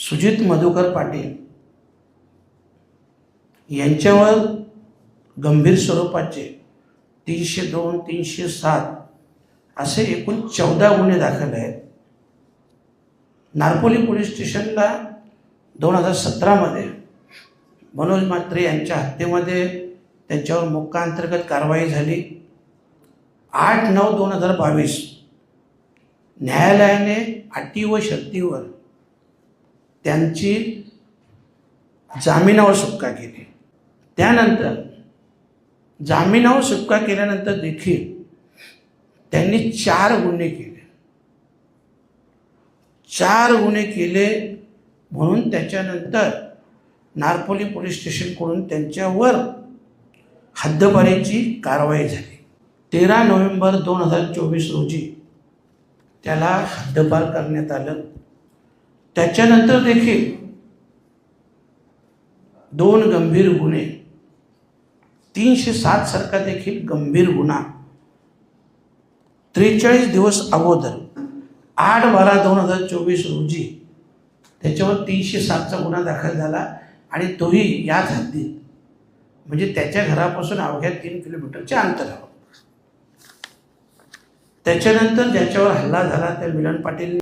सुजित मधुकर पाटील यांच्यावर गंभीर स्वरूपाचे 302, 307 असे एकूण 14 गुन्हे दाखल आहेत. नारपोली पोलीस स्टेशनला 2017 मध्ये मनोज म्हात्रे यांच्या हत्येमध्ये त्यांच्यावर मोक्का अंतर्गत कारवाई झाली. 8/9/2022 न्यायालयाने अटी व शर्तीवर त्यांची जामिनावर सुटका केली. त्यानंतर जामिनावर सुटका केल्यानंतर देखील त्यांनी 4 गुन्हे केले. 4 गुन्हे केले म्हणून त्याच्यानंतर नारपोली पोलीस स्टेशनकडून त्यांच्यावर हद्दपारीची कारवाई झाली. 13 नोव्हेंबर 2024 रोजी त्याला हद्दपार करण्यात आलं. त्याच्यानंतर देखील 2 गंभीर गुन्हे, 307 सारखा देखील गंभीर गुन्हा 43 दिवस अगोदर 8/12/2024 रोजी त्याच्यावर 307चा गुन्हा दाखल झाला आणि तोही याच हद्दीत, म्हणजे त्याच्या घरापासून अवघ्या 3 किलोमीटरच्या अंतरावर. त्याच्यानंतर ज्याच्यावर हल्ला झाला त्या मिलन पाटील